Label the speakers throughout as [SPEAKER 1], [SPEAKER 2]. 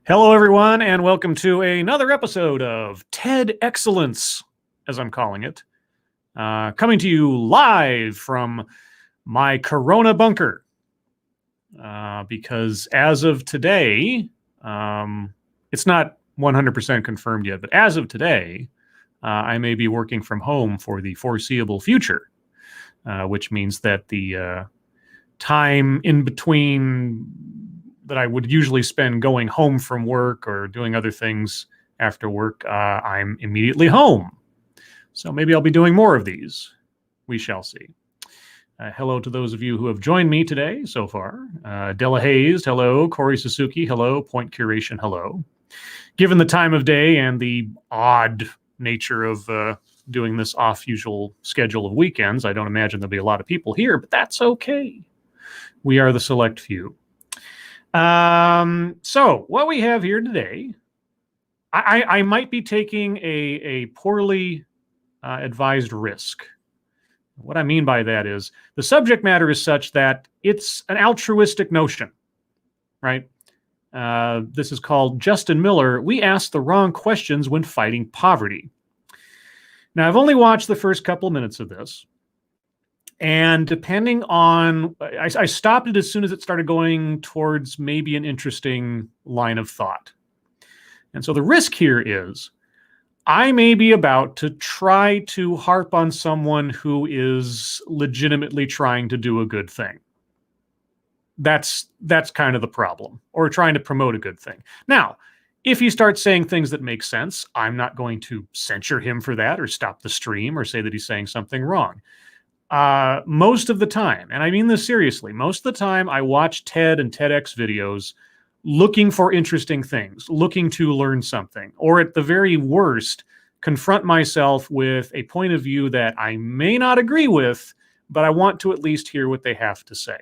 [SPEAKER 1] Hello, everyone, and welcome to another episode of TEDXcellence, as I'm calling it. Coming to you live from my Corona bunker. Because as of today, it's not 100% confirmed yet, but as of today, I may be working from home for the foreseeable future, which means that the time in between that I would usually spend going home from work or doing other things after work, I'm immediately home. So maybe I'll be doing more of these. We shall see. Hello to those of you who have joined me today so far. Della Hayes, hello. Corey Suzuki, hello. Point Curation, hello. Given the time of day and the odd nature of doing this off-usual schedule of weekends, I don't imagine there'll be a lot of people here, but that's okay. We are the select few. So what we have here today, I might be taking a poorly advised risk. What I mean by that is the subject matter is such that it's an altruistic notion, right? This is called Justin Miller. We ask the wrong questions when fighting poverty. Now, I've only watched the first couple minutes of this. And depending on, I stopped it as soon as it started going towards maybe an interesting line of thought. And so the risk here is I may be about to try to harp on someone who is legitimately trying to do a good thing. That's kind of the problem, or trying to promote a good thing. Now, if he starts saying things that make sense, I'm not going to censure him for that or stop the stream or say that he's saying something wrong. Most of the time, and I mean this seriously, most of the time I watch TED and TEDx videos looking for interesting things, looking to learn something, or at the very worst, confront myself with a point of view that I may not agree with, but I want to at least hear what they have to say.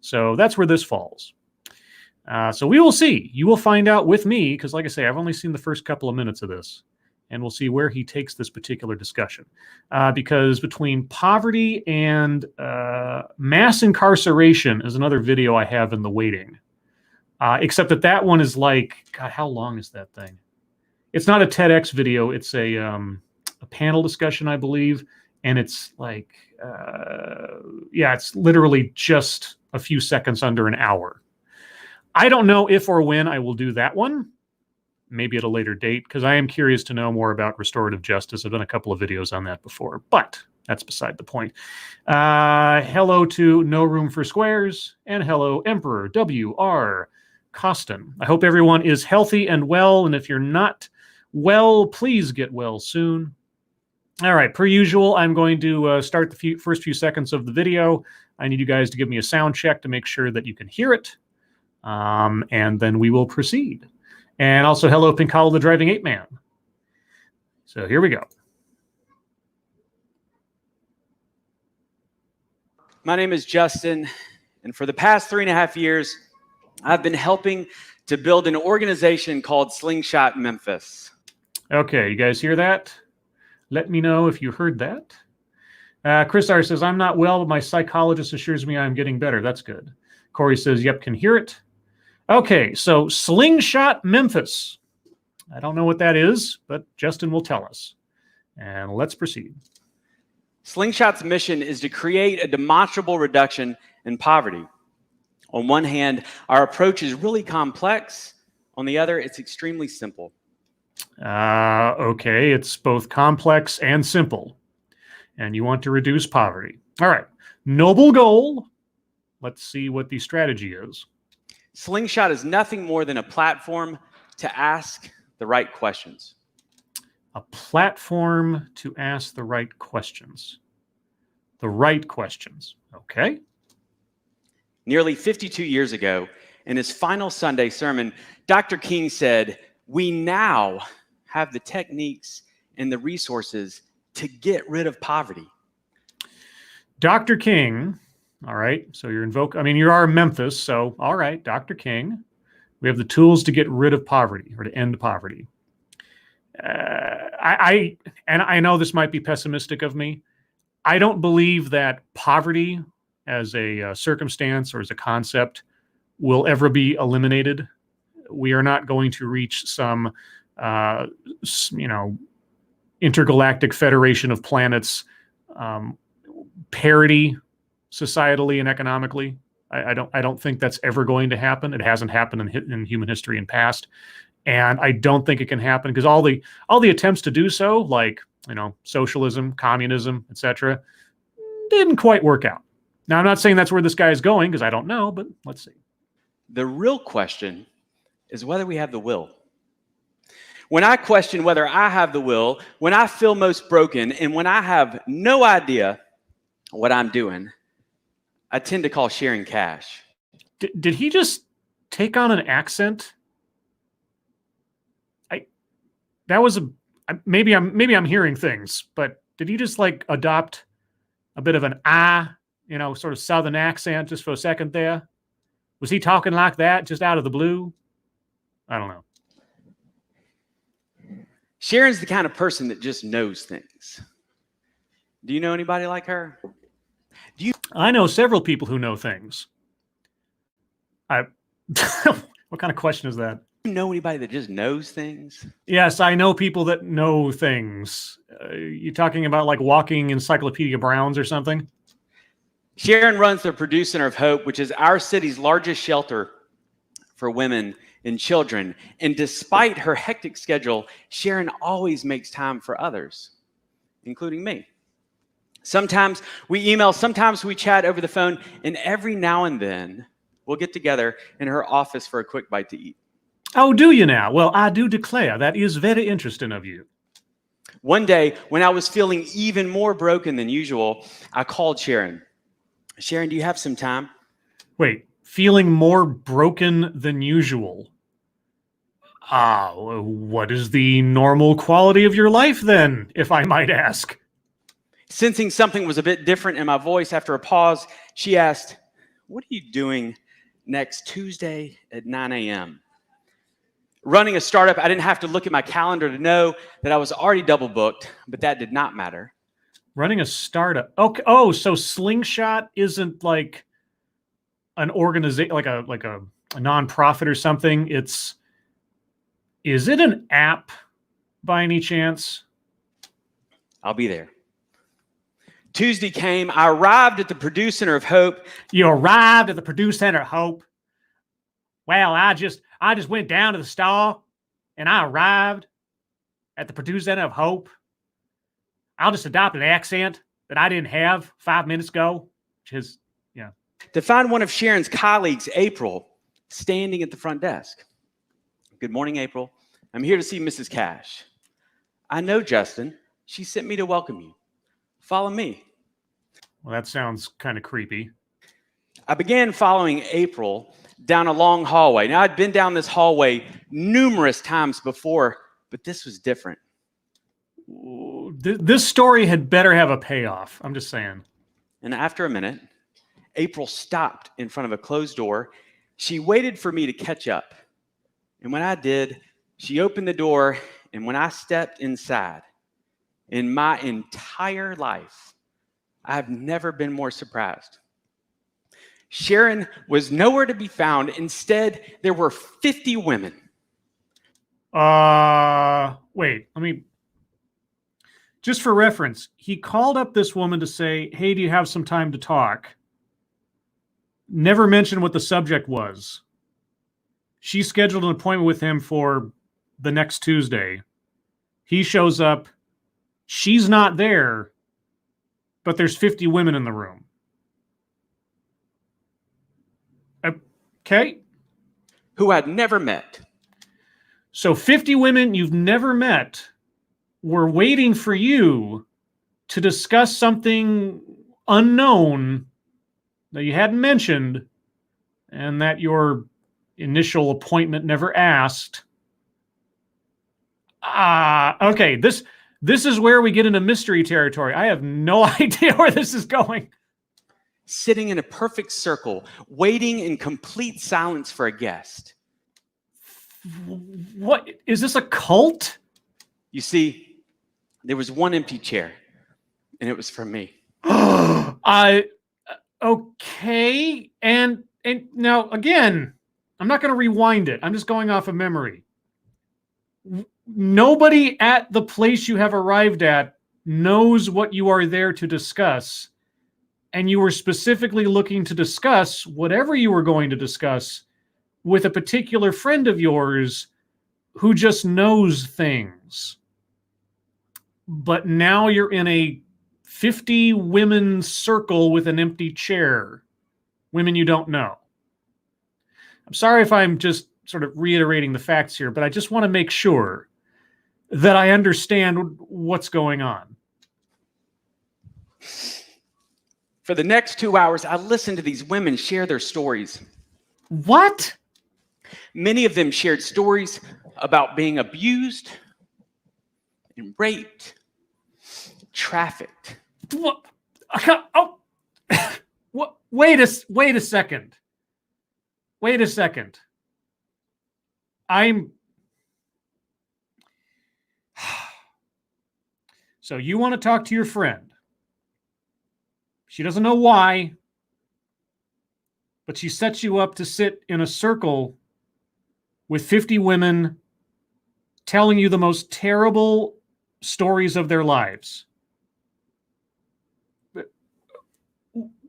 [SPEAKER 1] So that's where this falls. So we will see. You will find out with me, because like I say, I've only seen the first couple of minutes of this. And we'll see where he takes this particular discussion. Because between poverty and mass incarceration is another video I have in the waiting. Except that one is like, God, how long is that thing? It's not a TEDx video. It's a panel discussion, I believe. And it's like, yeah, it's literally just a few seconds under an hour. I don't know if or when I will do that one. Maybe at a later date, because I am curious to know more about restorative justice. I've done a couple of videos on that before, but that's beside the point. Hello to No Room for Squares, and hello, Emperor W.R. Costin. I hope everyone is healthy and well, and if you're not well, please get well soon. All right, per usual, I'm going to start the first few seconds of the video. I need you guys to give me a sound check to make sure that you can hear it, and then we will proceed. And also, hello, Pinkala the Driving Ape Man. So here we go.
[SPEAKER 2] My name is Justin, and for the past 3.5 years, I've been helping to build an organization called Slingshot Memphis.
[SPEAKER 1] Okay, you guys hear that? Let me know if you heard that. Chris R. says, I'm not well, but my psychologist assures me I'm getting better. That's good. Corey says, yep, can hear it. Okay, so Slingshot Memphis. I don't know what that is, but Justin will tell us. And let's proceed.
[SPEAKER 2] Slingshot's mission is to create a demonstrable reduction in poverty. On one hand, our approach is really complex. On the other, it's extremely simple.
[SPEAKER 1] Okay, it's both complex and simple. And you want to reduce poverty. All right, noble goal. Let's see what the strategy is.
[SPEAKER 2] Slingshot is nothing more than a platform to ask the right questions.
[SPEAKER 1] A platform to ask the right questions. The right questions. Okay.
[SPEAKER 2] Nearly 52 years ago, in his final Sunday sermon, Dr. King said, "We now have the techniques and the resources to get rid of poverty."
[SPEAKER 1] Dr. King, all right, so you are Memphis, so all right, Dr. King, we have the tools to get rid of poverty or to end poverty. I know this might be pessimistic of me. I don't believe that poverty as a circumstance or as a concept will ever be eliminated. we are not going to reach some, intergalactic federation of planets parity societally and economically. I don't think that's ever going to happen. It hasn't happened in human history in past, and I don't think it can happen because all the attempts to do so, like socialism, communism, etc., didn't quite work out. Now, I'm not saying that's where this guy is going because I don't know, but let's see.
[SPEAKER 2] The real question is whether we have the will. When I question whether I have the will, when I feel most broken, and when I have no idea what I'm doing, I tend to call Sharon Cash.
[SPEAKER 1] Did he just take on an accent? Maybe I'm hearing things, but did he just like adopt a bit of an sort of Southern accent just for a second there? Was he talking like that just out of the blue? I don't know.
[SPEAKER 2] Sharon's the kind of person that just knows things. Do you know anybody like her?
[SPEAKER 1] I know several people who know things. What kind of question is that?
[SPEAKER 2] Do you know anybody that just knows things?
[SPEAKER 1] Yes, I know people that know things. You talking about like walking Encyclopedia Browns or something?
[SPEAKER 2] Sharon runs the Purdue Center of Hope, which is our city's largest shelter for women and children. And despite her hectic schedule, Sharon always makes time for others, including me. Sometimes we email, sometimes we chat over the phone, and every now and then we'll get together in her office for a quick bite to eat.
[SPEAKER 1] Oh, do you now? Well, I do declare that is very interesting of you.
[SPEAKER 2] One day, when I was feeling even more broken than usual, I called Sharon. Sharon, do you have some time?
[SPEAKER 1] Wait, feeling more broken than usual? What is the normal quality of your life then, if I might ask?
[SPEAKER 2] Sensing something was a bit different in my voice after a pause, she asked, "What are you doing next Tuesday at 9 a.m.? Running a startup, I didn't have to look at my calendar to know that I was already double booked, but that did not matter.
[SPEAKER 1] Running a startup. Okay. Oh, so Slingshot isn't like an organization, like a nonprofit or something. Is it an app by any chance?
[SPEAKER 2] I'll be there." Tuesday came. I arrived at the Purdue Center of Hope.
[SPEAKER 1] You arrived at the Purdue Center of Hope? Well, I just went down to the stall and I arrived at the Purdue Center of Hope. I'll just adopt an accent that I didn't have 5 minutes ago, which is,
[SPEAKER 2] To find one of Sharon's colleagues, April, standing at the front desk. "Good morning, April. I'm here to see Mrs. Cash." "I know, Justin. She sent me to welcome you. Follow me."
[SPEAKER 1] Well, that sounds kind of creepy.
[SPEAKER 2] I began following April down a long hallway. Now, I'd been down this hallway numerous times before, but this was different.
[SPEAKER 1] This story had better have a payoff. I'm just saying.
[SPEAKER 2] And after a minute, April stopped in front of a closed door. She waited for me to catch up. And when I did, she opened the door, and when I stepped inside, in my entire life, I've never been more surprised. Sharon was nowhere to be found. Instead, there were 50 women.
[SPEAKER 1] Wait, just for reference, he called up this woman to say, "Hey, do you have some time to talk?" Never mentioned what the subject was. She scheduled an appointment with him for the next Tuesday. He shows up. She's not there, but there's 50 women in the room. Okay.
[SPEAKER 2] Who I'd never met.
[SPEAKER 1] So 50 women you've never met were waiting for you to discuss something unknown that you hadn't mentioned and that your initial appointment never asked. Okay. This is where we get into mystery territory. I have no idea where this is going.
[SPEAKER 2] Sitting in a perfect circle, waiting in complete silence for a guest.
[SPEAKER 1] What? Is this a cult?
[SPEAKER 2] You see, there was one empty chair, and it was for me.
[SPEAKER 1] Okay. And now, again, I'm not going to rewind it. I'm just going off of memory. Nobody at the place you have arrived at knows what you are there to discuss. And you were specifically looking to discuss whatever you were going to discuss with a particular friend of yours who just knows things. But now you're in a 50 women circle with an empty chair. Women you don't know. I'm sorry if I'm just sort of reiterating the facts here, but I just want to make sure that I understand what's going on.
[SPEAKER 2] For the next 2 hours, I listened to these women share their stories.
[SPEAKER 1] What?
[SPEAKER 2] Many of them shared stories about being abused and raped, trafficked.
[SPEAKER 1] What? Oh, what? Wait a second. Wait a second. So you want to talk to your friend. She doesn't know why, but she sets you up to sit in a circle with 50 women telling you the most terrible stories of their lives.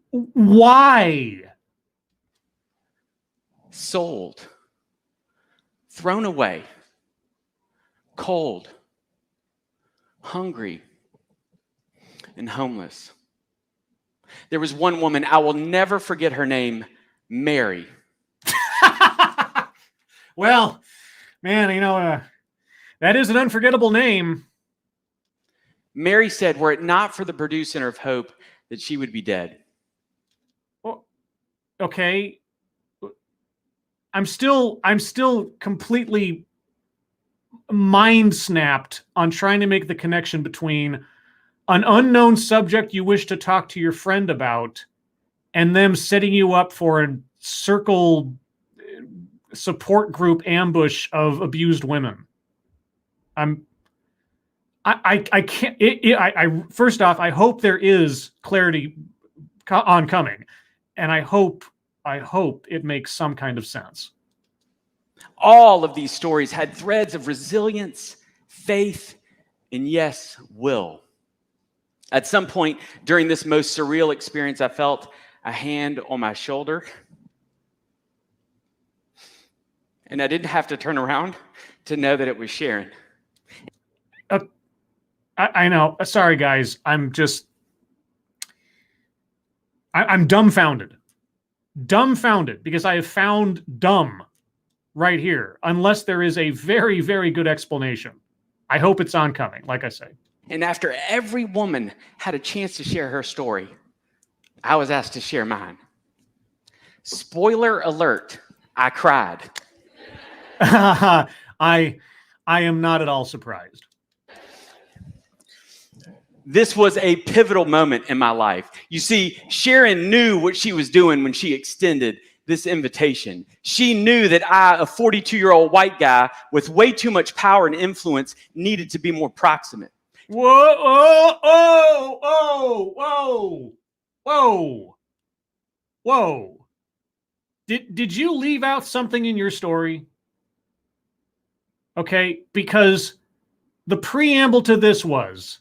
[SPEAKER 1] Why?
[SPEAKER 2] Sold, thrown away, cold, hungry, and homeless. There was one woman, I will never forget her name, Mary.
[SPEAKER 1] Well, man, that is an unforgettable name.
[SPEAKER 2] Mary said, were it not for the Purdue Center of Hope, that she would be dead.
[SPEAKER 1] Well, okay. I'm still completely mind snapped on trying to make the connection between an unknown subject you wish to talk to your friend about and them setting you up for a circle support group ambush of abused women. I can't. First off, I hope there is clarity oncoming, and I hope it makes some kind of sense.
[SPEAKER 2] All of these stories had threads of resilience, faith, and yes, will. At some point during this most surreal experience, I felt a hand on my shoulder. And I didn't have to turn around to know that it was Sharon.
[SPEAKER 1] I know. Sorry, guys. I'm dumbfounded. Dumbfounded because I have found dumb right here, unless there is a very, very good explanation. I hope it's oncoming, like I say.
[SPEAKER 2] And after every woman had a chance to share her story, I was asked to share mine. Spoiler alert, I cried.
[SPEAKER 1] I am not at all surprised.
[SPEAKER 2] This was a pivotal moment in my life. You see, Sharon knew what she was doing when she extended this invitation. She knew that I, a 42-year-old white guy with way too much power and influence, needed to be more proximate.
[SPEAKER 1] Whoa, oh, oh, whoa, whoa, whoa. Did you leave out something in your story? Okay, because the preamble to this was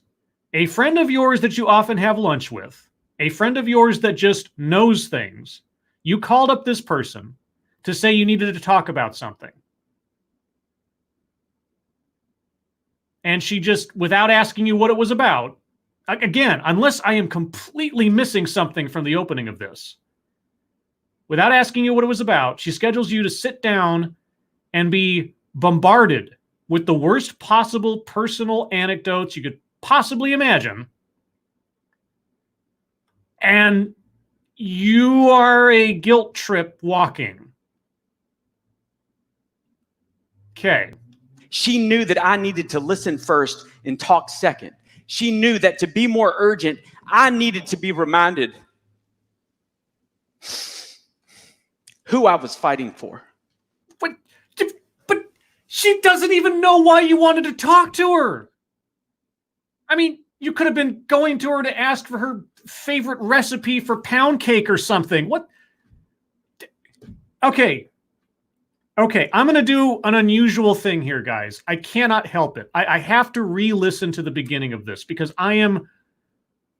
[SPEAKER 1] a friend of yours that you often have lunch with, a friend of yours that just knows things. You called up this person to say you needed to talk about something. And she just, without asking you what it was about, again, unless I am completely missing something from the opening of this, without asking you what it was about, she schedules you to sit down and be bombarded with the worst possible personal anecdotes you could possibly imagine. And you are a guilt trip walking. Okay.
[SPEAKER 2] She knew that I needed to listen first and talk second. She knew that to be more urgent, I needed to be reminded who I was fighting for.
[SPEAKER 1] But she doesn't even know why you wanted to talk to her. I mean, you could have been going to her to ask for her favorite recipe for pound cake or something. What? Okay. Okay, I'm going to do an unusual thing here, guys. I cannot help it. I have to re-listen to the beginning of this because I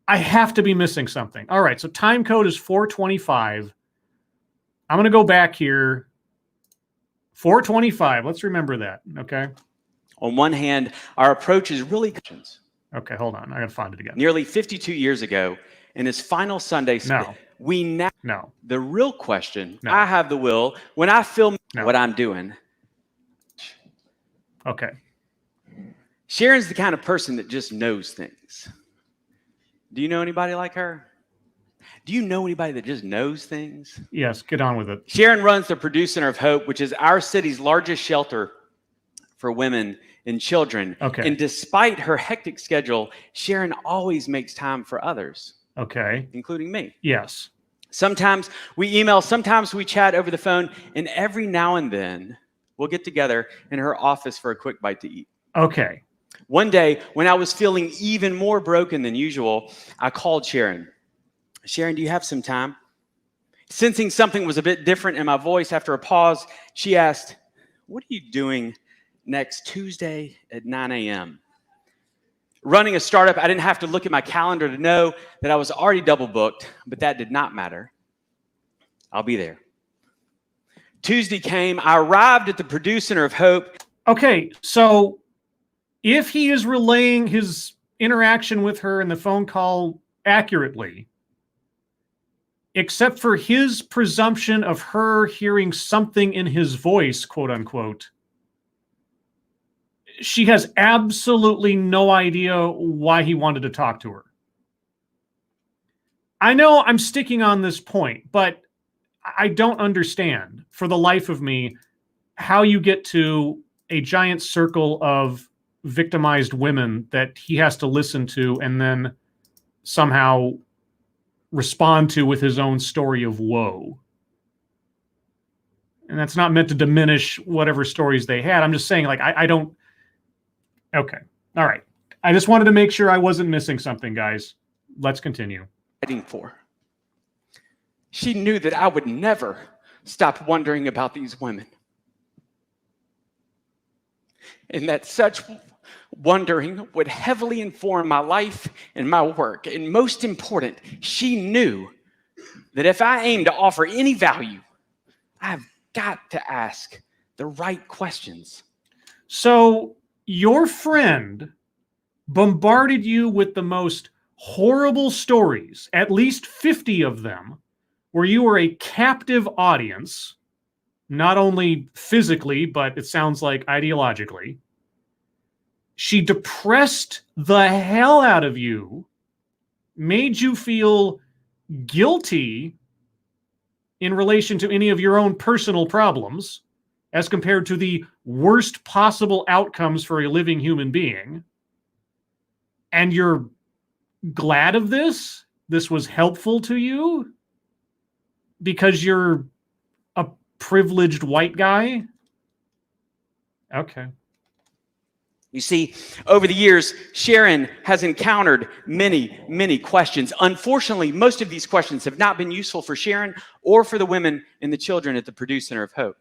[SPEAKER 1] have to be missing something. All right, so time code is 425. I'm going to go back here. 425. Let's remember that, okay?
[SPEAKER 2] On one hand, our approach is really
[SPEAKER 1] Okay, hold on. I got to find it again.
[SPEAKER 2] nearly 52 years ago, in his final Sunday,
[SPEAKER 1] No.
[SPEAKER 2] we now
[SPEAKER 1] No.
[SPEAKER 2] the real question.
[SPEAKER 1] No.
[SPEAKER 2] I have the will when I feel
[SPEAKER 1] No.
[SPEAKER 2] what I'm doing.
[SPEAKER 1] Okay.
[SPEAKER 2] Sharon's the kind of person that just knows things. Do you know anybody like her? Do you know anybody that just knows things?
[SPEAKER 1] Yes, get on with it.
[SPEAKER 2] Sharon runs the Purdue Center of Hope, which is our city's largest shelter for women and children.
[SPEAKER 1] Okay.
[SPEAKER 2] And despite her hectic schedule, Sharon always makes time for others.
[SPEAKER 1] Okay.
[SPEAKER 2] Including me.
[SPEAKER 1] Yes.
[SPEAKER 2] Sometimes we email, sometimes we chat over the phone, and every now and then we'll get together in her office for a quick bite to eat.
[SPEAKER 1] Okay.
[SPEAKER 2] One day, when I was feeling even more broken than usual, I called Sharon. Sharon, do you have some time? Sensing something was a bit different in my voice after a pause, she asked, "What are you doing next Tuesday at 9 a.m.? Running a startup, I didn't have to look at my calendar to know that I was already double booked, but that did not matter. I'll be there. Tuesday came. I arrived at the Purdue Center of Hope.
[SPEAKER 1] Okay, so if he is relaying his interaction with her in the phone call accurately, except for his presumption of her hearing something in his voice, quote unquote, she has absolutely no idea why he wanted to talk to her. I know I'm sticking on this point, but I don't understand for the life of me how you get to a giant circle of victimized women that he has to listen to and then somehow respond to with his own story of woe. And that's not meant to diminish whatever stories they had. I'm just saying, like, I don't. Okay. All right. I just wanted to make sure I wasn't missing something, guys. Let's continue.
[SPEAKER 2] For. She knew that I would never stop wondering about these women. And that such wondering would heavily inform my life and my work. And most important, she knew that if I aim to offer any value, I've got to ask the right questions.
[SPEAKER 1] So your friend bombarded you with the most horrible stories, at least 50 of them, where you were a captive audience, not only physically, but it sounds like ideologically. She depressed the hell out of you, made you feel guilty in relation to any of your own personal problems, as compared to the worst possible outcomes for a living human being. And you're glad of this? This was helpful to you? Because you're a privileged white guy? Okay.
[SPEAKER 2] You see, over the years, Sharon has encountered many, many questions. Unfortunately, most of these questions have not been useful for Sharon or for the women and the children at the Purdue Center of Hope.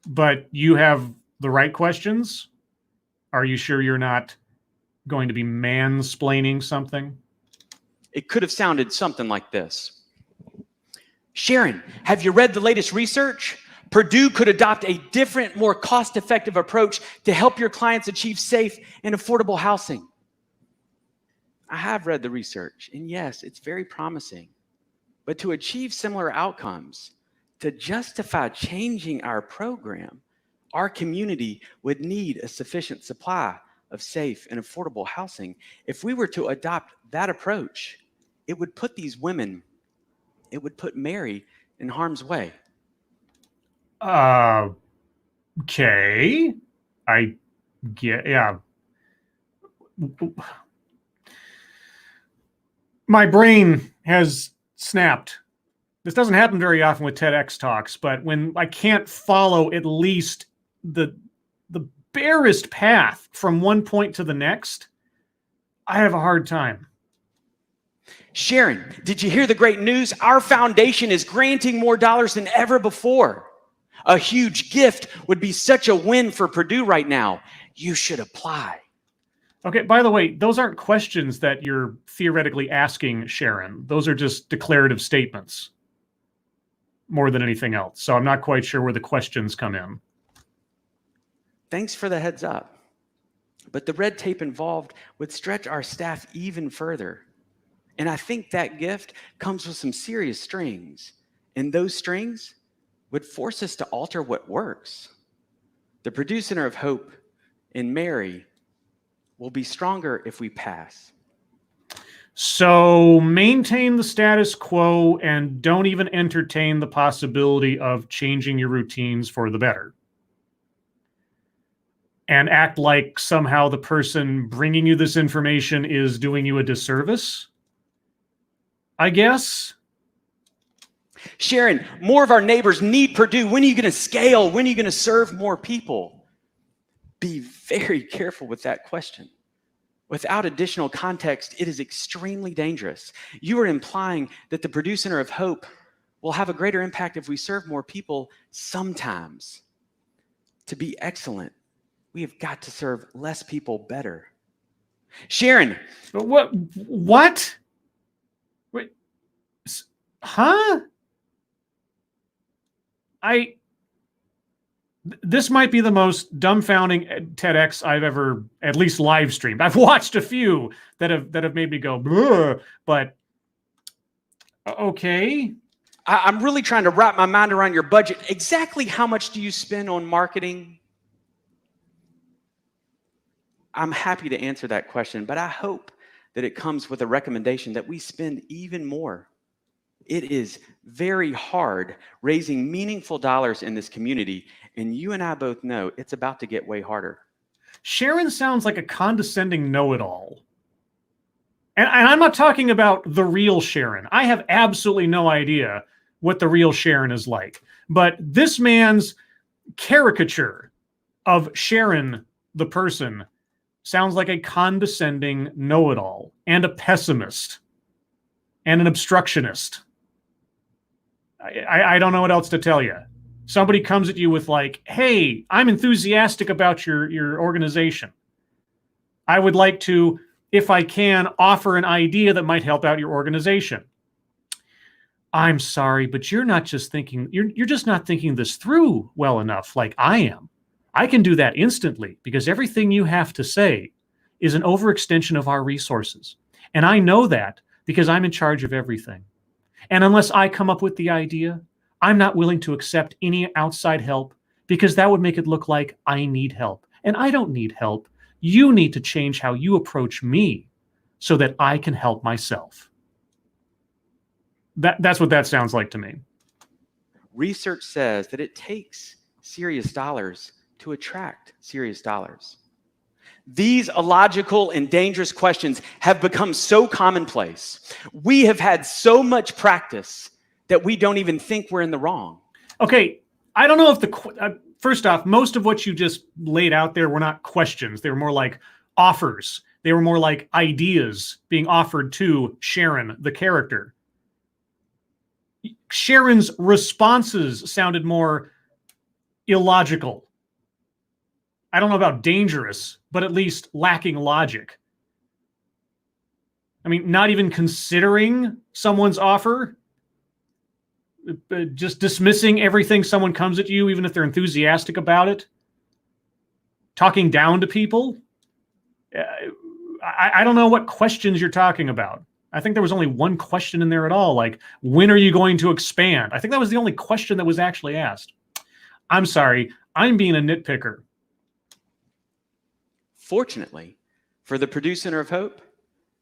[SPEAKER 1] But you have the right questions? Are you sure you're not going to be mansplaining something?
[SPEAKER 2] It could have sounded something like this. Sharon, have you read the latest research? Purdue could adopt a different, more cost-effective approach to help your clients achieve safe and affordable housing. I have read the research, and yes, it's very promising. But to achieve similar outcomes, to justify changing our program, our community would need a sufficient supply of safe and affordable housing. If we were to adopt that approach, it would put these women, it would put Mary in harm's way.
[SPEAKER 1] Okay. I get, yeah. My brain has snapped. This doesn't happen very often with TEDx talks, but when I can't follow at least the barest path from one point to the next, I have a hard time.
[SPEAKER 2] Sharon, did you hear the great news? Our foundation is granting more dollars than ever before. A huge gift would be such a win for Purdue right now. You should apply.
[SPEAKER 1] Okay, by the way, those aren't questions that you're theoretically asking, Sharon. Those are just declarative statements more than anything else. So I'm not quite sure where the questions come in.
[SPEAKER 2] Thanks for the heads up. But the red tape involved would stretch our staff even further. And I think that gift comes with some serious strings. And those strings would force us to alter what works. The Purdue Center of Hope and Mary will be stronger if we pass.
[SPEAKER 1] So maintain the status quo and don't even entertain the possibility of changing your routines for the better. And act like somehow the person bringing you this information is doing you a disservice, I guess.
[SPEAKER 2] Sharon, more of our neighbors need Purdue. When are you going to scale? When are you going to serve more people? Be very careful with that question. Without additional context, it is extremely dangerous. You are implying that the Purdue Center of Hope will have a greater impact if we serve more people sometimes. To be excellent, we have got to serve less people better. Sharon.
[SPEAKER 1] What? Wait. Huh? This might be the most dumbfounding TEDx I've ever at least live streamed. I've watched a few that have made me go, bleh, but okay.
[SPEAKER 2] I'm really trying to wrap my mind around your budget. Exactly how much do you spend on marketing? I'm happy to answer that question, but I hope that it comes with a recommendation that we spend even more. It is very hard raising meaningful dollars in this community, and you and I both know it's about to get way harder.
[SPEAKER 1] Sharon sounds like a condescending know-it-all. And I'm not talking about the real Sharon. I have absolutely no idea what the real Sharon is like. But this man's caricature of Sharon, the person, sounds like a condescending know-it-all and a pessimist and an obstructionist. I don't know what else to tell you. Somebody comes at you with like, hey, I'm enthusiastic about your organization. I would like to, if I can, offer an idea that might help out your organization. I'm sorry, but you're not just thinking, you're just not thinking this through well enough like I am. I can do that instantly because everything you have to say is an overextension of our resources. And I know that because I'm in charge of everything. And unless I come up with the idea, I'm not willing to accept any outside help because that would make it look like I need help. And I don't need help. You need to change how you approach me so that I can help myself. That's what that sounds like to me.
[SPEAKER 2] Research says that it takes serious dollars to attract serious dollars. These illogical and dangerous questions have become so commonplace. We have had so much practice that we don't even think we're in the wrong.
[SPEAKER 1] Okay, I don't know if first off, most of what you just laid out there were not questions. They were more like offers. They were more like ideas being offered to Sharon, the character. Sharon's responses sounded more illogical. I don't know about dangerous, but at least lacking logic. I mean, not even considering someone's offer, just dismissing everything someone comes at you, even if they're enthusiastic about it. Talking down to people. I don't know what questions you're talking about. I think there was only one question in there at all, like, when are you going to expand? I think that was the only question that was actually asked. I'm sorry, I'm being a nitpicker.
[SPEAKER 2] Fortunately, for the Purdue Center of Hope,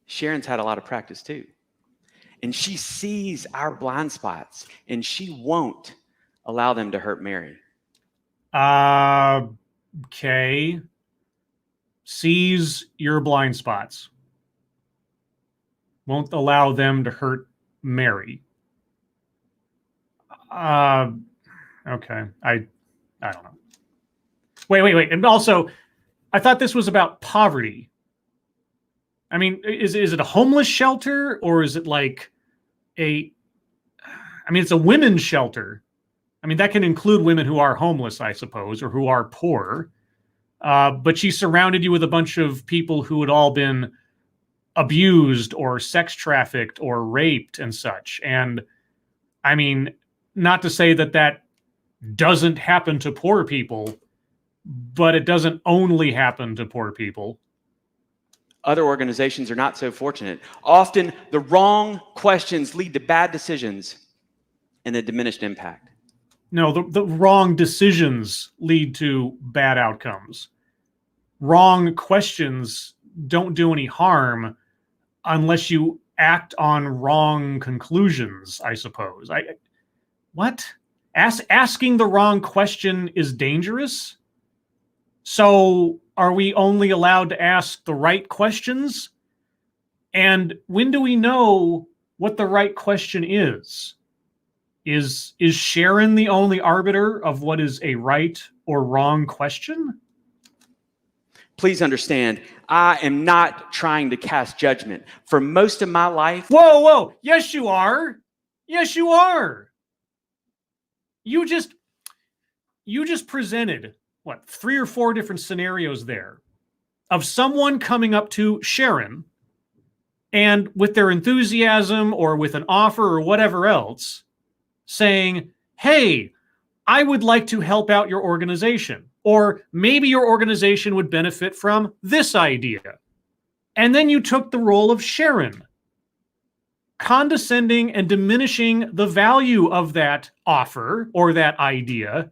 [SPEAKER 2] Sharon's had a lot of practice too. And she sees our blind spots, and she won't allow them to hurt Mary.
[SPEAKER 1] Okay. Sees your blind spots. Won't allow them to hurt Mary. Okay. I don't know. Wait. And also, I thought this was about poverty. I mean, is it a homeless shelter or is it like it's a women's shelter? I mean, that can include women who are homeless, I suppose, or who are poor. But she surrounded you with a bunch of people who had all been abused or sex trafficked or raped and such. And I mean, not to say that that doesn't happen to poor people, but it doesn't only happen to poor people.
[SPEAKER 2] Other organizations are not so fortunate. Often the wrong questions lead to bad decisions and a diminished impact.
[SPEAKER 1] No, the wrong decisions lead to bad outcomes. Wrong questions don't do any harm unless you act on wrong conclusions, I suppose. What? Asking the wrong question is dangerous? So are we only allowed to ask the right questions? And when do we know what the right question is? Is Sharon the only arbiter of what is a right or wrong question?
[SPEAKER 2] Please understand, I am not trying to cast judgment. For most of my life...
[SPEAKER 1] Whoa. Yes, you are. Yes, you are. You just presented, 3 or 4 different scenarios there of someone coming up to Sharon and with their enthusiasm or with an offer or whatever else saying, hey, I would like to help out your organization, or maybe your organization would benefit from this idea. And then you took the role of Sharon, condescending and diminishing the value of that offer or that idea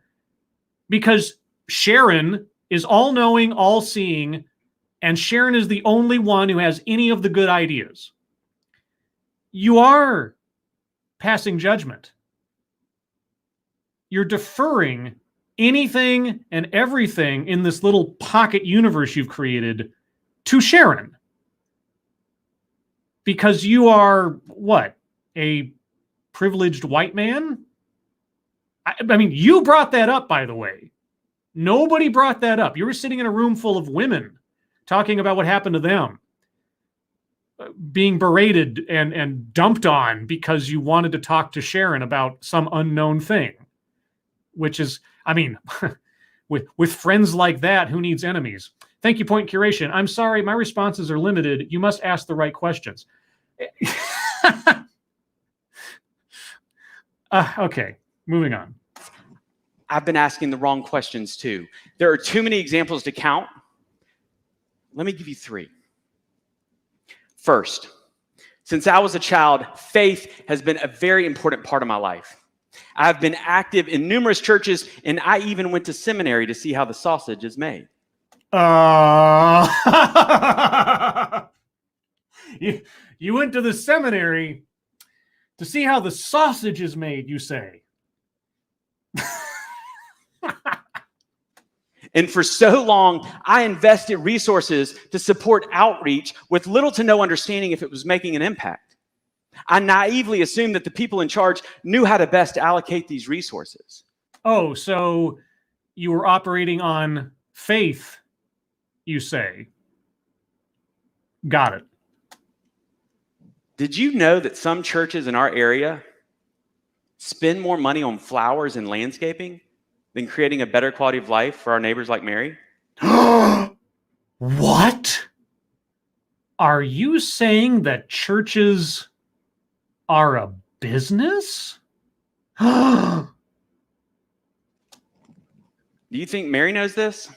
[SPEAKER 1] because Sharon is all-knowing, all-seeing, and Sharon is the only one who has any of the good ideas. You are passing judgment. You're deferring anything and everything in this little pocket universe you've created to Sharon. Because you are, a privileged white man? I mean, you brought that up, by the way. Nobody brought that up. You were sitting in a room full of women talking about what happened to them, being berated and dumped on because you wanted to talk to Sharon about some unknown thing, which is, I mean, with friends like that, who needs enemies? Thank you, Point Curation. I'm sorry, my responses are limited. You must ask the right questions. Okay, moving on.
[SPEAKER 2] I've been asking the wrong questions too. There are too many examples to count. Let me give you 3. First, since I was a child, faith has been a very important part of my life. I've been active in numerous churches, and I even went to seminary to see how the sausage is made.
[SPEAKER 1] You went to the seminary to see how the sausage is made, you say?
[SPEAKER 2] And for so long, I invested resources to support outreach with little to no understanding if it was making an impact. I naively assumed that the people in charge knew how to best allocate these resources.
[SPEAKER 1] Oh, so you were operating on faith, you say? Got it.
[SPEAKER 2] Did you know that some churches in our area spend more money on flowers and landscaping than creating a better quality of life for our neighbors like Mary?
[SPEAKER 1] What? Are you saying that churches are a business?
[SPEAKER 2] Do you think Mary knows this?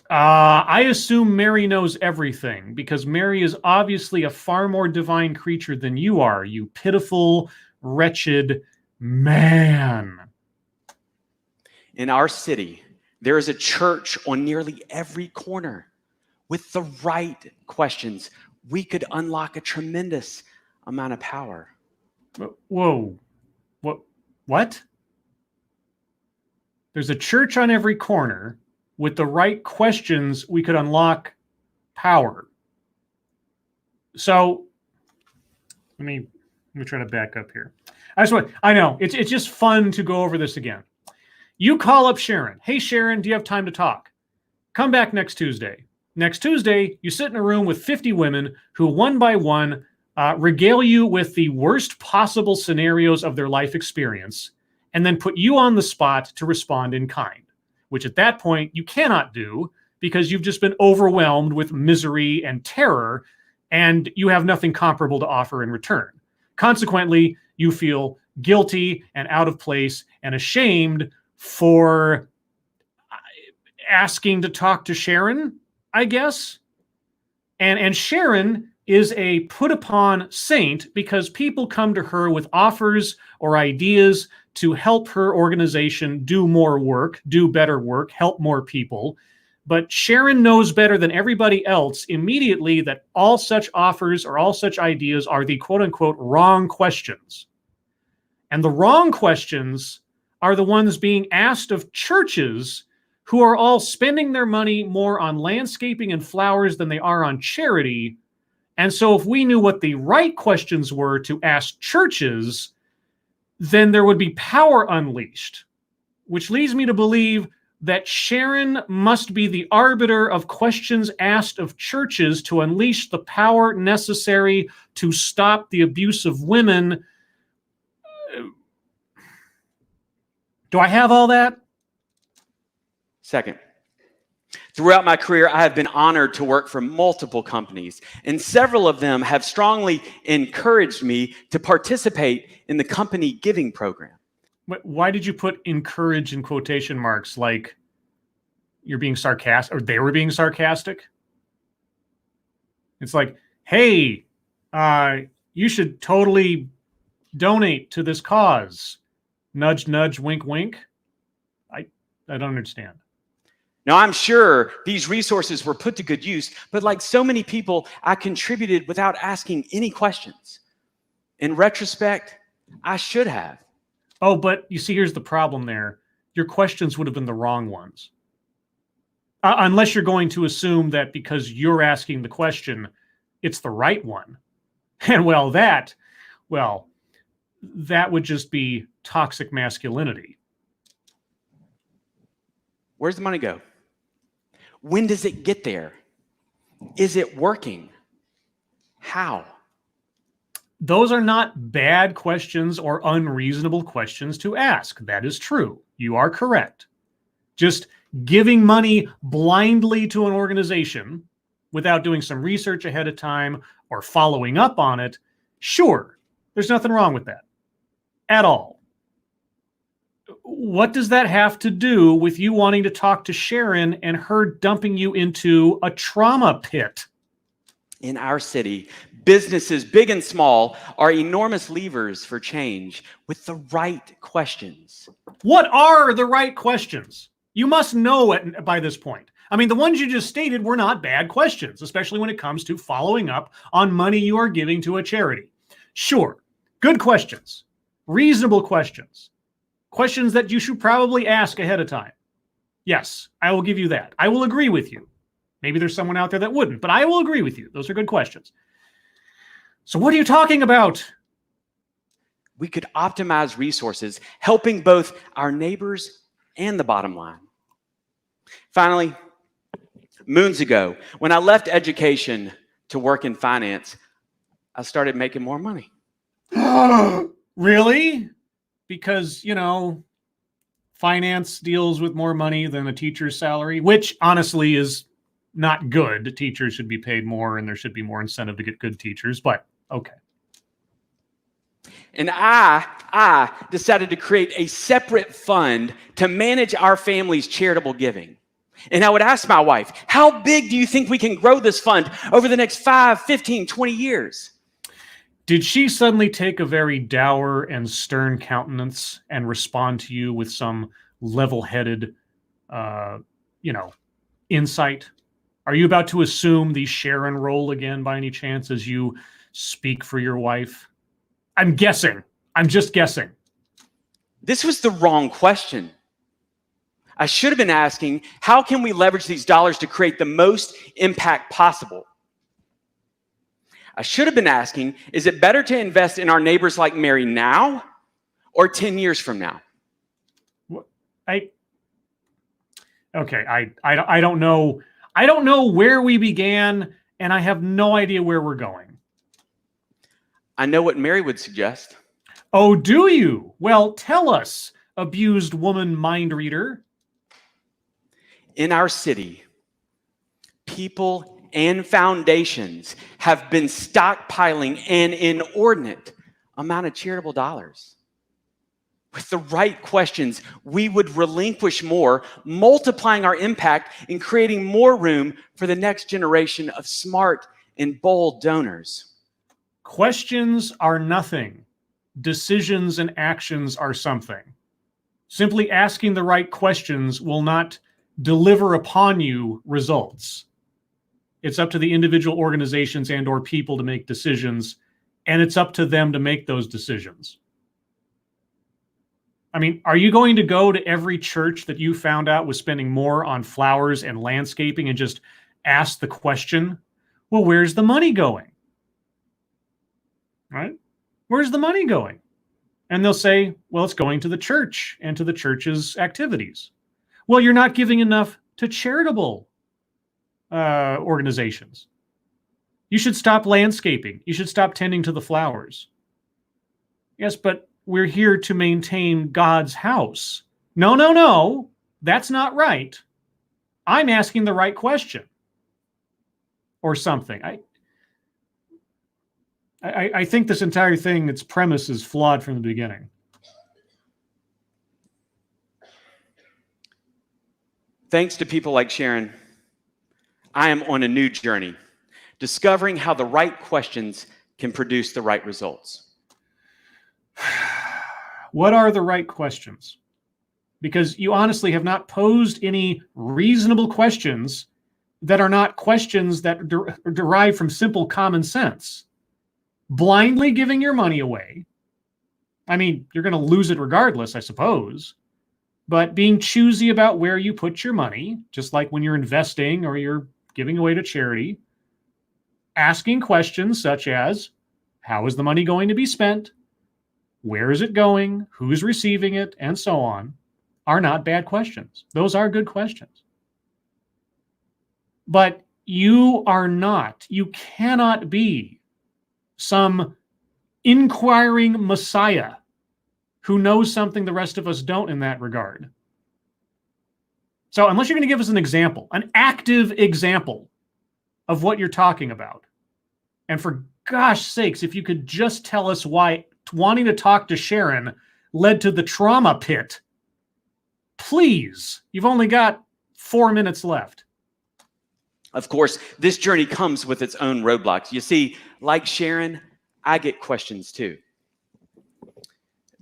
[SPEAKER 1] I assume Mary knows everything because Mary is obviously a far more divine creature than you are, you pitiful, wretched man.
[SPEAKER 2] In our city, there is a church on nearly every corner. With the right questions, we could unlock a tremendous amount of power.
[SPEAKER 1] Whoa. What? There's a church on every corner. With the right questions, we could unlock power. So, let me try to back up here. I know, it's just fun to go over this again. You call up Sharon. Hey, Sharon, do you have time to talk? Come back next Tuesday. Next Tuesday, you sit in a room with 50 women who, one by one, regale you with the worst possible scenarios of their life experience. and then put you on the spot to respond in kind, which at that point you cannot do because you've just been overwhelmed with misery and terror, and you have nothing comparable to offer in return. Consequently, you feel guilty and out of place and ashamed for asking to talk to Sharon, I guess. And Sharon is a put upon saint because people come to her with offers or ideas to help her organization do more work, do better work, help more people. But Sharon knows better than everybody else immediately that all such offers or all such ideas are the quote unquote wrong questions. And the wrong questions are the ones being asked of churches who are all spending their money more on landscaping and flowers than they are on charity. And so if we knew what the right questions were to ask churches, then there would be power unleashed, which leads me to believe that Sharon must be the arbiter of questions asked of churches to unleash the power necessary to stop the abuse of women. Do I have all that?
[SPEAKER 2] Second, throughout my career, I have been honored to work for multiple companies, and several of them have strongly encouraged me to participate in the company giving program.
[SPEAKER 1] Why did you put encourage in quotation marks, like you're being sarcastic or they were being sarcastic? It's like, hey, you should totally donate to this cause. Nudge, nudge, wink, wink. I don't understand.
[SPEAKER 2] Now, I'm sure these resources were put to good use, but like so many people, I contributed without asking any questions. In retrospect, I should have.
[SPEAKER 1] Oh, but you see, here's the problem there. Your questions would have been the wrong ones. Unless you're going to assume that because you're asking the question, it's the right one. And that would just be toxic masculinity.
[SPEAKER 2] Where's the money go? When does it get there? Is it working? How?
[SPEAKER 1] Those are not bad questions or unreasonable questions to ask. That is true. You are correct. Just giving money blindly to an organization without doing some research ahead of time or following up on it, sure, there's nothing wrong with that at all. What does that have to do with you wanting to talk to Sharon and her dumping you into a trauma pit?
[SPEAKER 2] In our city, businesses, big and small, are enormous levers for change with the right questions.
[SPEAKER 1] What are the right questions? You must know it by this point. I mean, the ones you just stated were not bad questions, especially when it comes to following up on money you are giving to a charity. Sure, good questions, reasonable questions, questions that you should probably ask ahead of time. Yes, I will give you that. I will agree with you. Maybe there's someone out there that wouldn't, but I will agree with you. Those are good questions. So what are you talking about?
[SPEAKER 2] We could optimize resources, helping both our neighbors and the bottom line. Finally, moons ago, when I left education to work in finance, I started making more money.
[SPEAKER 1] Really? Because, finance deals with more money than a teacher's salary, which honestly is not good. Teachers should be paid more and there should be more incentive to get good teachers, but okay.
[SPEAKER 2] And I decided to create a separate fund to manage our family's charitable giving. And I would ask my wife, how big do you think we can grow this fund over the next 5, 15, 20 years?
[SPEAKER 1] Did she suddenly take a very dour and stern countenance and respond to you with some level-headed, insight? Are you about to assume the Sharon role again by any chance as you speak for your wife? I'm guessing. I'm just guessing.
[SPEAKER 2] This was the wrong question. I should have been asking, how can we leverage these dollars to create the most impact possible? I should have been asking, is it better to invest in our neighbors like Mary now or 10 years from now?
[SPEAKER 1] I don't know. I don't know where we began, and I have no idea where we're going.
[SPEAKER 2] I know what Mary would suggest.
[SPEAKER 1] Oh, do you? Well, tell us. abused woman mind reader.
[SPEAKER 2] In our city, people and foundations have been stockpiling an inordinate amount of charitable dollars. With the right questions, we would relinquish more, multiplying our impact and creating more room for the next generation of smart and bold donors.
[SPEAKER 1] Questions are nothing. Decisions and actions are something. Simply asking the right questions will not deliver upon you results. It's up to the individual organizations and or people to make decisions, and it's up to them to make those decisions. I mean, are you going to go to every church that you found out was spending more on flowers and landscaping and just ask the question, well, where's the money going? Right? Where's the money going? And they'll say, well, it's going to the church and to the church's activities. Well, you're not giving enough to charitable organizations. You should stop landscaping. You should stop tending to the flowers. Yes, but we're here to maintain God's house. No, no, no. That's not right. I'm asking the right question. Or something. I think this entire thing, its premise is flawed from the beginning.
[SPEAKER 2] Thanks to people like Sharon, I am on a new journey, discovering how the right questions can produce the right results.
[SPEAKER 1] What are the right questions? Because you honestly have not posed any reasonable questions that are not questions that derive from simple common sense. Blindly giving your money away. I mean, you're going to lose it regardless, I suppose. But being choosy about where you put your money, just like when you're investing or you're giving away to charity, asking questions such as, how is the money going to be spent? Where is it going? Who's receiving it? And so on, are not bad questions. Those are good questions. But you cannot be some inquiring Messiah who knows something the rest of us don't in that regard. So unless you're going to give us an example, an active example of what you're talking about, and for gosh sakes, if you could just tell us why wanting to talk to Sharon led to the trauma pit, please. You've only got 4 minutes left.
[SPEAKER 2] Of course, this journey comes with its own roadblocks. You see, like Sharon, I get questions too.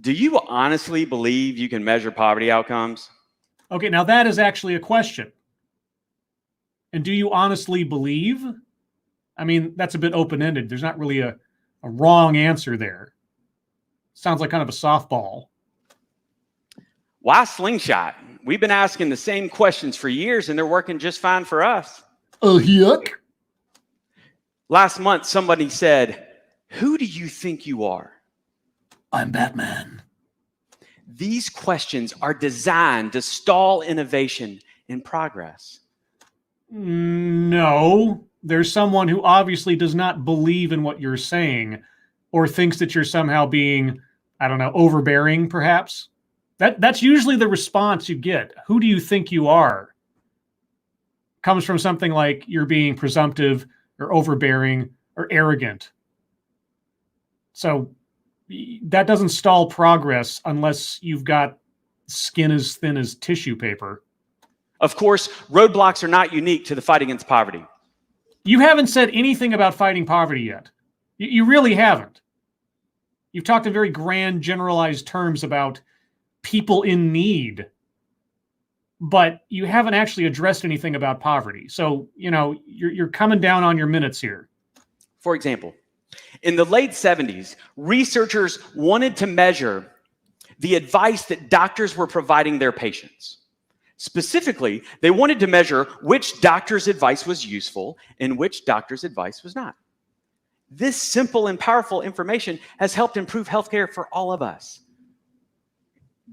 [SPEAKER 2] Do you honestly believe you can measure poverty outcomes?
[SPEAKER 1] Okay, now that is actually a question. And do you honestly believe? I mean, that's a bit open-ended. There's not really a wrong answer there. Sounds like kind of a softball.
[SPEAKER 2] Why slingshot? We've been asking the same questions for years and they're working just fine for us.
[SPEAKER 1] Yuck.
[SPEAKER 2] Last month, somebody said, who do you think you are?
[SPEAKER 1] I'm Batman.
[SPEAKER 2] These questions are designed to stall innovation and progress.
[SPEAKER 1] No, there's someone who obviously does not believe in what you're saying or thinks that you're somehow being, I don't know, overbearing, perhaps. That's usually the response you get. Who do you think you are? Comes from something like you're being presumptive or overbearing or arrogant. So that doesn't stall progress unless you've got skin as thin as tissue paper.
[SPEAKER 2] Of course, roadblocks are not unique to the fight against poverty.
[SPEAKER 1] You haven't said anything about fighting poverty yet. You really haven't. You've talked in very grand, generalized terms about people in need, but you haven't actually addressed anything about poverty. So, you're coming down on your minutes here.
[SPEAKER 2] For example, in the late 70s, researchers wanted to measure the advice that doctors were providing their patients. Specifically, they wanted to measure which doctor's advice was useful and which doctor's advice was not. This simple and powerful information has helped improve healthcare for all of us.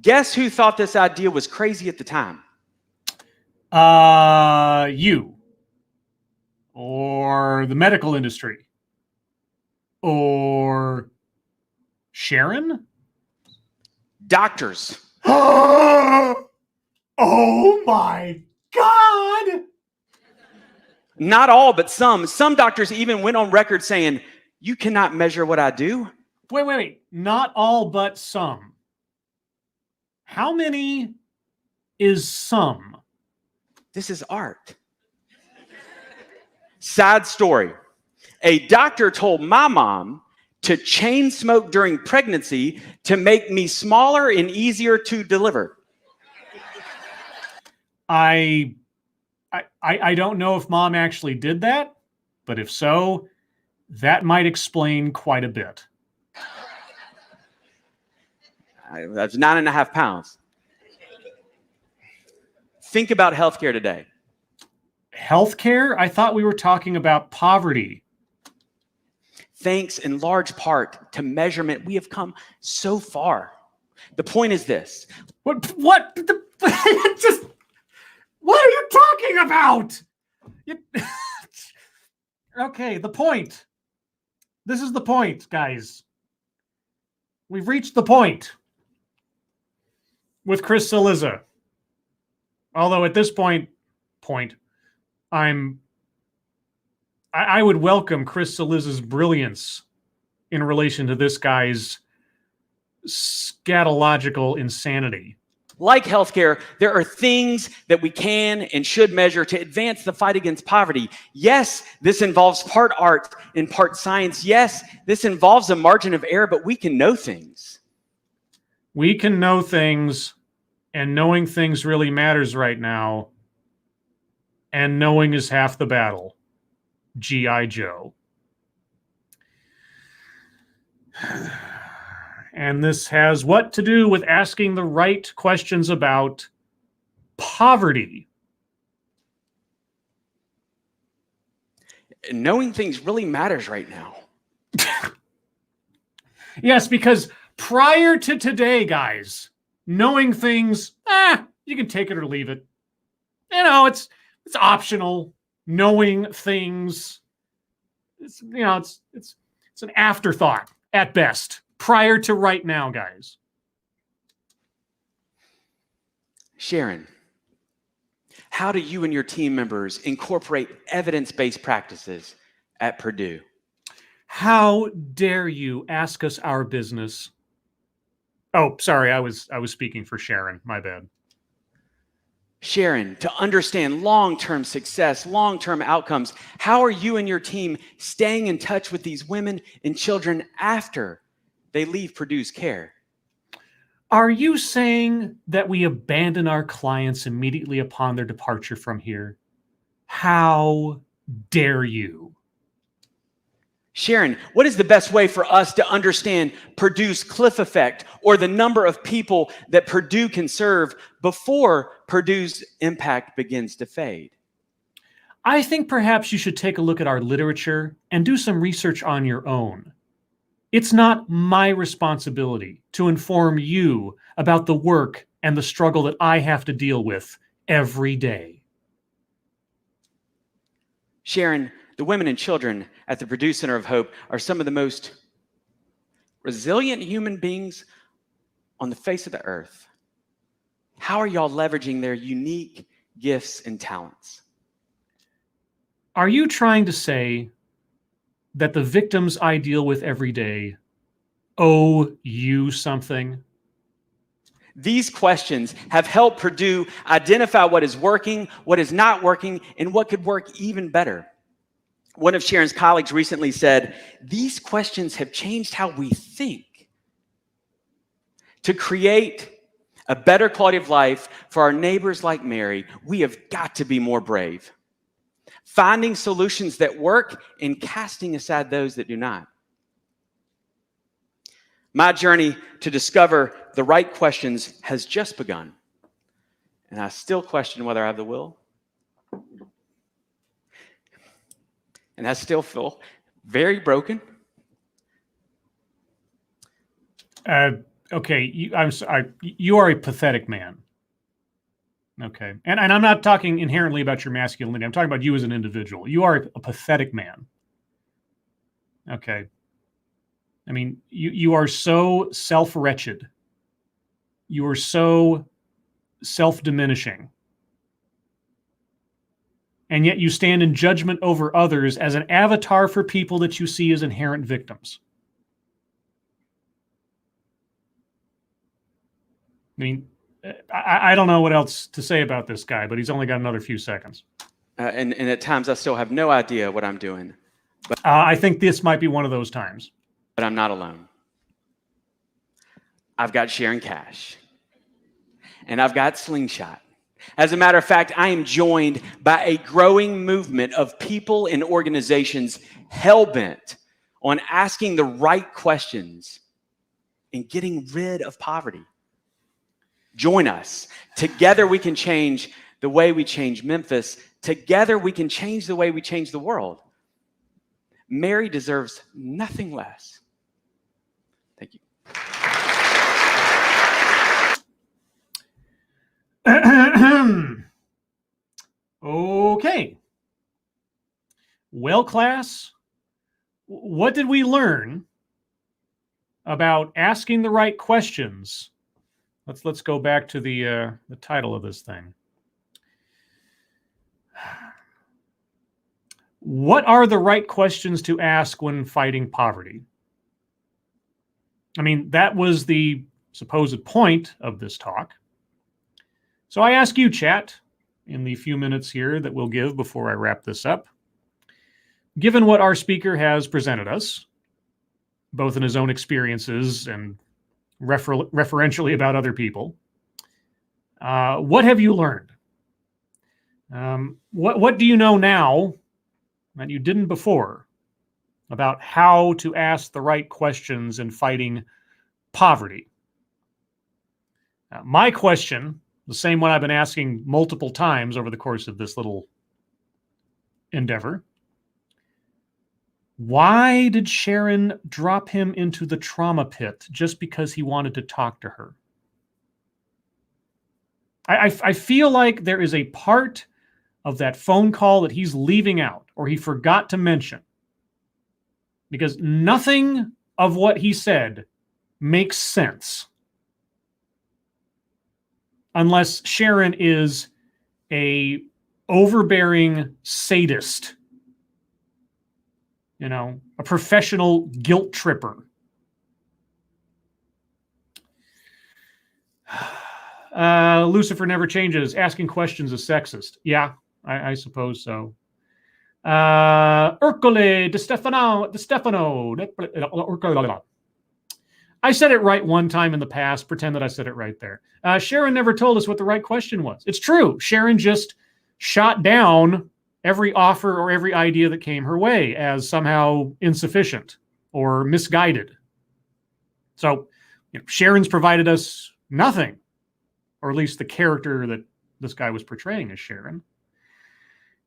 [SPEAKER 2] Guess who thought this idea was crazy at the time?
[SPEAKER 1] You. Or the medical industry. Or Sharon?
[SPEAKER 2] Doctors.
[SPEAKER 1] Oh my God!
[SPEAKER 2] Not all, but some. Some doctors even went on record saying, "You cannot measure what I do."
[SPEAKER 1] Wait. Not all, but some. How many is some?
[SPEAKER 2] This is art. Sad story. A doctor told my mom to chain smoke during pregnancy to make me smaller and easier to deliver.
[SPEAKER 1] I don't know if mom actually did that, but if so, that might explain quite a bit.
[SPEAKER 2] That's 9.5 pounds. Think about healthcare today.
[SPEAKER 1] Healthcare? I thought we were talking about poverty.
[SPEAKER 2] Thanks in large part to measurement, we have come so far. The point is this.
[SPEAKER 1] What? Just what are you talking about? Okay, the point. This is the point, guys. We've reached the point with Chris Cillizza. Although at this point, I would welcome Chris Cillizza's brilliance in relation to this guy's scatological insanity.
[SPEAKER 2] Like healthcare, there are things that we can and should measure to advance the fight against poverty. Yes, this involves part art and part science. Yes, this involves a margin of error, but we can know things.
[SPEAKER 1] We can know things, and knowing things really matters right now. And knowing is half the battle. G.I. Joe. And this has what to do with asking the right questions about poverty.
[SPEAKER 2] Knowing things really matters right now.
[SPEAKER 1] Yes, because prior to today, guys, knowing things, you can take it or leave it. You know, it's optional. Knowing things, it's an afterthought at best. Prior to right now, guys.
[SPEAKER 2] Sharon, how do you and your team members incorporate evidence-based practices at Purdue?
[SPEAKER 1] How dare you ask us our business? Oh, sorry, I was speaking for Sharon. My bad.
[SPEAKER 2] Sharon, to understand long-term success, long-term outcomes, how are you and your team staying in touch with these women and children after they leave Purdue's care?
[SPEAKER 1] Are you saying that we abandon our clients immediately upon their departure from here? How dare you?
[SPEAKER 2] Sharon, what is the best way for us to understand Purdue's cliff effect or the number of people that Purdue can serve before Purdue's impact begins to fade?
[SPEAKER 1] I think perhaps you should take a look at our literature and do some research on your own. It's not my responsibility to inform you about the work and the struggle that I have to deal with every day.
[SPEAKER 2] Sharon, the women and children at the Purdue Center of Hope are some of the most resilient human beings on the face of the earth. How are y'all leveraging their unique gifts and talents?
[SPEAKER 1] Are you trying to say that the victims I deal with every day owe you something?
[SPEAKER 2] These questions have helped Purdue identify what is working, what is not working, and what could work even better. One of Sharon's colleagues recently said, "These questions have changed how we think. To create a better quality of life for our neighbors like Mary, we have got to be more brave. Finding solutions that work and casting aside those that do not." My journey to discover the right questions has just begun, and I still question whether I have the will. And I still feel very broken.
[SPEAKER 1] Okay, I'm sorry. You are a pathetic man. Okay, and I'm not talking inherently about your masculinity. I'm talking about you as an individual. You are a pathetic man. Okay. I mean, you are so self-wretched you are so self-diminishing. And yet you stand in judgment over others as an avatar for people that you see as inherent victims. I mean, I don't know what else to say about this guy, but he's only got another few seconds.
[SPEAKER 2] And at times I still have no idea what I'm doing.
[SPEAKER 1] I think this might be one of those times.
[SPEAKER 2] But I'm not alone. I've got Sharon Cash. And I've got Slingshot. As a matter of fact, I am joined by a growing movement of people and organizations hell-bent on asking the right questions and getting rid of poverty. Join us. Together we can change the way we change Memphis. Together we can change the way we change the world. Mary deserves nothing less. Thank you.
[SPEAKER 1] Okay. Well, class, what did we learn about asking the right questions? Let's go back to the title of this thing. What are the right questions to ask when fighting poverty? I mean, that was the supposed point of this talk. So I ask you, chat, in the few minutes here that we'll give before I wrap this up, given what our speaker has presented us, both in his own experiences and referentially about other people, what have you learned? What do you know now that you didn't before about how to ask the right questions in fighting poverty? My question, the same one I've been asking multiple times over the course of this little endeavor. Why did Sharon drop him into the trauma pit just because he wanted to talk to her? I feel like there is a part of that phone call that he's leaving out or he forgot to mention, because nothing of what he said makes sense unless Sharon is a overbearing sadist, you know, a professional guilt tripper. Lucifer never changes. Asking questions is sexist. Yeah, I suppose so. Ercole De Stefano. I said it right one time in the past. Pretend that I said it right there. Sharon never told us what the right question was. It's true. Sharon just shot down every offer or every idea that came her way as somehow insufficient or misguided. So, you know, Sharon's provided us nothing, or at least the character that this guy was portraying as Sharon.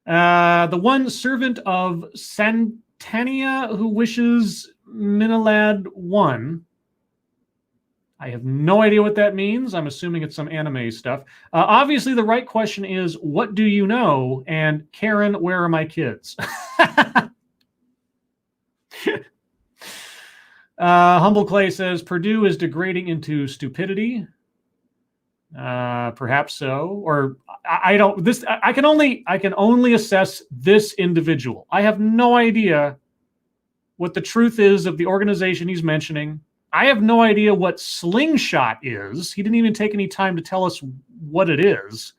[SPEAKER 1] The one servant of Santania who wishes Minilad 1. I have no idea what that means. I'm assuming it's some anime stuff. Obviously, the right question is, what do you know? And Karen, where are my kids? Humble Clay says, Purdue is degrading into stupidity. Perhaps so. Or I don't, this, I can only assess this individual. I have no idea what the truth is of the organization he's mentioning. I have no idea what Slingshot is. He didn't even take any time to tell us what it is.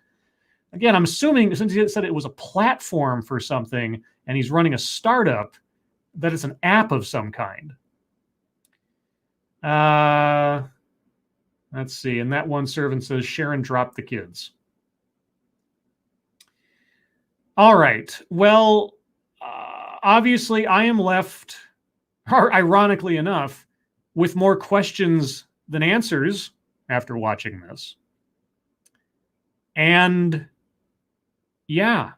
[SPEAKER 1] Again, I'm assuming, since he said it was a platform for something and he's running a startup, that it's an app of some kind. Let's see. And that one servant says, Sharon dropped the kids. All right. Well, obviously, I am left, or ironically enough, with more questions than answers after watching this. And yeah,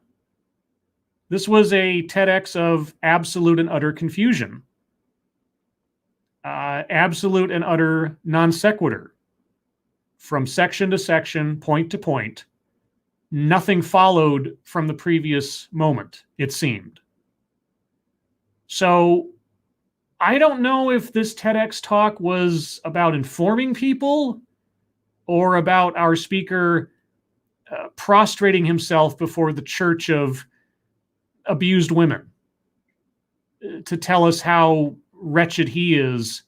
[SPEAKER 1] this was a TEDx of absolute and utter confusion. Absolute and utter non sequitur. From section to section, point to point. Nothing followed from the previous moment, it seemed. So I don't know if this TEDx talk was about informing people or about our speaker prostrating himself before the church of abused women to tell us how wretched he is,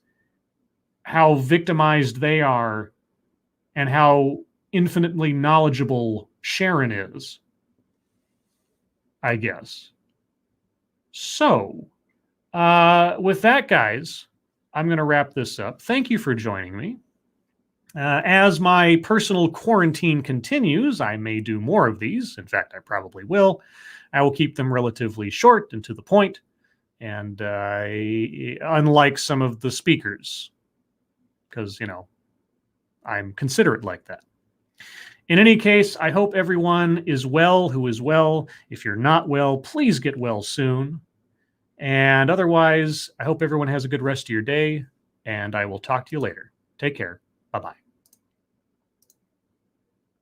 [SPEAKER 1] how victimized they are, and how infinitely knowledgeable Sharon is, I guess. So, with that, guys, I'm going to wrap this up. Thank you for joining me. As my personal quarantine continues, I may do more of these. In fact, I probably will. I will keep them relatively short and to the point, and unlike some of the speakers, because, I'm considerate like that. In any case, I hope everyone is well who is well. If you're not well, please get well soon. And otherwise, I hope everyone has a good rest of your day, and I will talk to you later. Take care. Bye-bye.